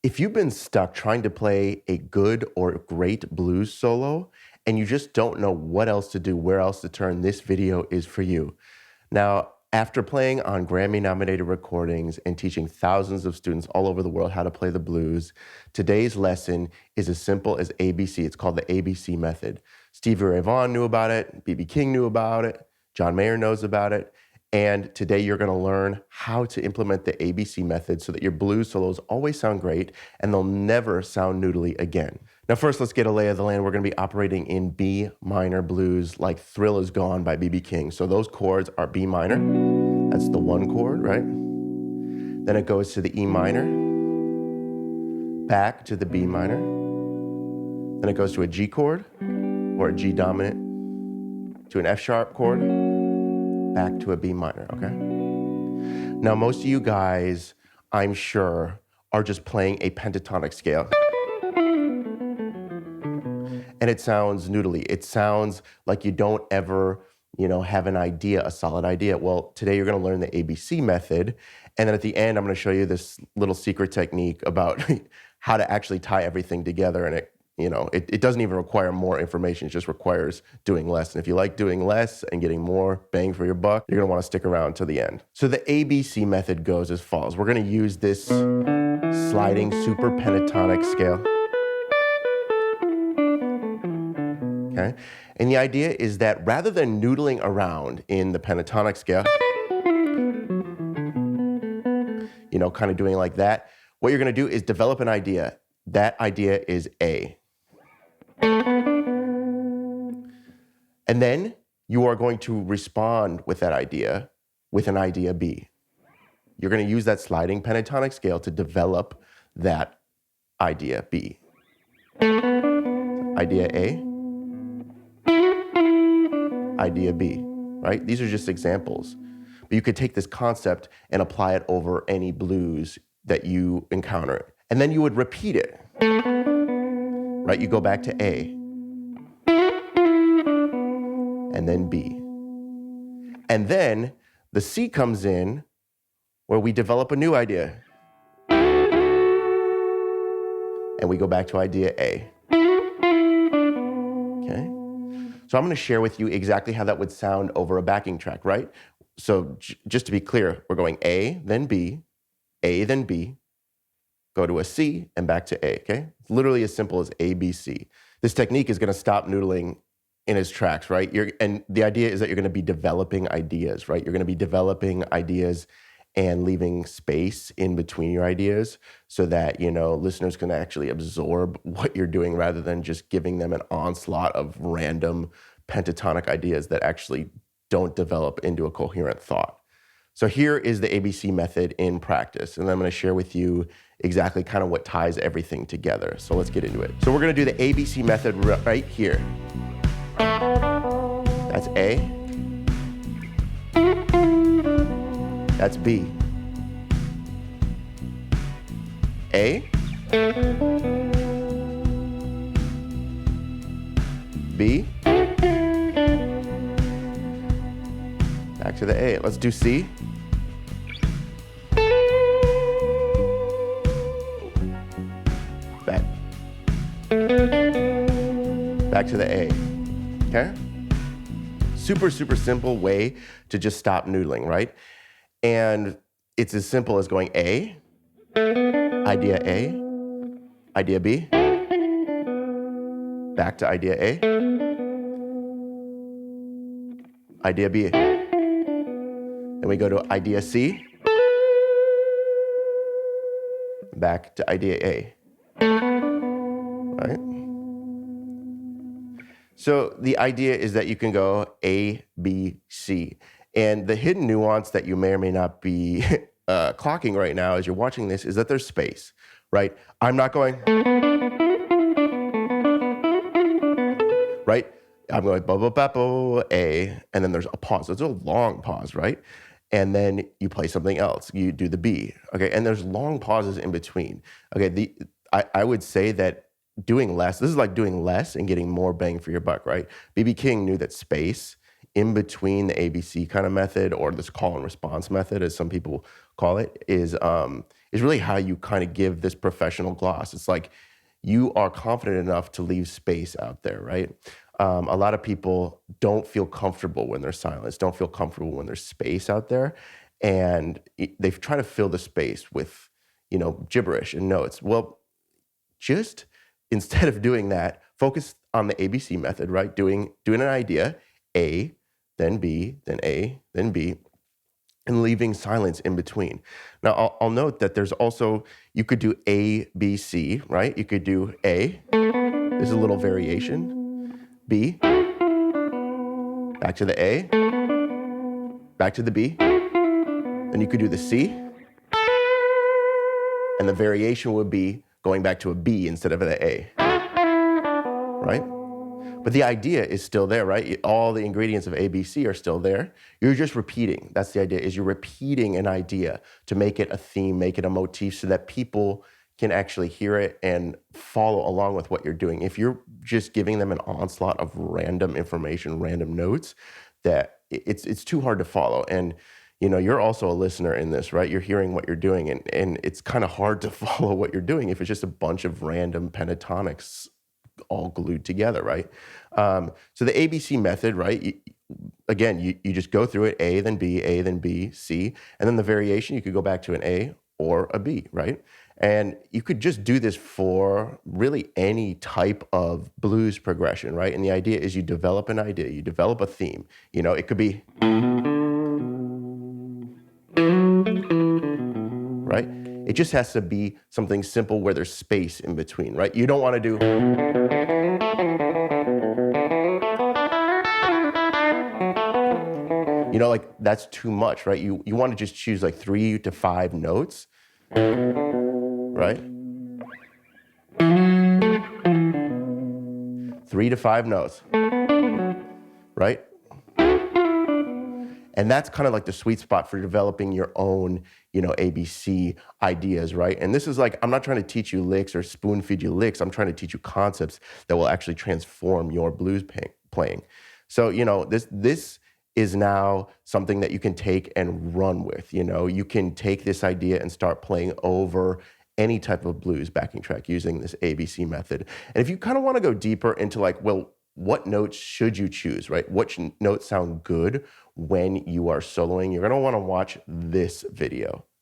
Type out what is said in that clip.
If you've been stuck trying to play a good or great blues solo and you just don't know what else to do, where else to turn, this video is for you. Now, after playing on Grammy-nominated recordings and teaching thousands of students all over the world how to play the blues, today's lesson is as simple as ABC. It's called the ABC method. Stevie Ray Vaughan knew about it, B.B. King knew about it, John Mayer knows about it, and today you're going to learn how to implement the ABC method so that your blues solos always sound great and they'll never sound noodly again. Now first, let's get a lay of the land. We're going to be operating in B minor blues like Thrill Is Gone by B.B. King. So those chords are B minor. That's the one chord, right? Then it goes to the E minor, back to the B minor. Then it goes to a G chord or a G dominant to an F sharp chord, back to a B minor, okay? Now, most of you guys, I'm sure, are just playing a pentatonic scale. And it sounds noodly. It sounds like you don't ever, have an idea, a solid idea. Well, today you're gonna learn the ABC method. And then at the end, I'm gonna show you this little secret technique about how to actually tie everything together. And it doesn't even require more information, it just requires doing less. And if you like doing less and getting more bang for your buck, you're gonna wanna stick around to the end. So the ABC method goes as follows. We're gonna use this sliding super pentatonic scale. Okay? And the idea is that rather than noodling around in the pentatonic scale, kind of doing like that, what you're gonna do is develop an idea. That idea is A. And then you are going to respond with that idea with an idea B. You're going to use that sliding pentatonic scale to develop that idea B. Idea A, idea B, right? These are just examples. But you could take this concept and apply it over any blues that you encounter. And then you would repeat it, right? You go back to A, and then B. And then the C comes in where we develop a new idea. And we go back to idea A. Okay? So I'm gonna share with you exactly how that would sound over a backing track, right? So just to be clear, we're going A, then B, go to a C, and back to A, okay? It's literally as simple as A, B, C. This technique is gonna stop noodling in its tracks, right? And the idea is that you're gonna be developing ideas, right? You're gonna be developing ideas and leaving space in between your ideas so that, listeners can actually absorb what you're doing rather than just giving them an onslaught of random pentatonic ideas that actually don't develop into a coherent thought. So here is the ABC method in practice, and then I'm gonna share with you exactly kind of what ties everything together. So let's get into it. So we're gonna do the ABC method right here. That's A. That's B. A. B. Back to the A. Let's do C. Back. Back to the A. Okay? Super, super simple way to just stop noodling, right? And it's as simple as going A, idea B, back to idea A, idea B. Then we go to idea C, back to idea A, right? So the idea is that you can go A, B, C. And the hidden nuance that you may or may not be clocking right now as you're watching this is that there's space, right? I'm not going, right? I'm going bo A, and then there's a pause. It's a long pause, right? And then you play something else. You do the B, okay? And there's long pauses in between. Okay, I would say that doing less, this is like doing less and getting more bang for your buck, right? B.B. King knew that space in between the ABC kind of method, or this call and response method, as some people call it, is is really how you kind of give this professional gloss. It's like you are confident enough to leave space out there, right? A lot of people don't feel comfortable when there's silence, don't feel comfortable when there's space out there. And they try to fill the space with, gibberish and notes. Well, just instead of doing that, focus on the ABC method, right? Doing an idea, A, then B, then A, then B, and leaving silence in between. Now, I'll note that there's also, you could do A, B, C, right? You could do A, there's a little variation, B, back to the A, back to the B, then you could do the C, and the variation would be going back to a B instead of an A, right? But the idea is still there, right? All the ingredients of ABC are still there. You're just repeating. That's the idea, is you're repeating an idea to make it a theme, make it a motif so that people can actually hear it and follow along with what you're doing. If you're just giving them an onslaught of random information, random notes, that it's too hard to follow. And you're also a listener in this, right? You're hearing what you're doing, and it's kind of hard to follow what you're doing if it's just a bunch of random pentatonics all glued together, right? So the ABC method, right? You just go through it, A, then B, C, and then the variation, you could go back to an A or a B, right? And you could just do this for really any type of blues progression, right? And the idea is you develop an idea, you develop a theme. It could be, right? It just has to be something simple where there's space in between, right? You don't want to do, like that's too much, right? You want to just choose like 3 to 5 notes, right? 3 to 5 notes, right? And that's kind of like the sweet spot for developing your own, ABC ideas, right? And this is like, I'm not trying to teach you licks or spoon feed you licks. I'm trying to teach you concepts that will actually transform your blues playing. So, this is now something that you can take and run with. You can take this idea and start playing over any type of blues backing track using this ABC method. And if you kind of want to go deeper into like, well, what notes should you choose, right? Which notes sound good when you are soloing? You're going to want to watch this video.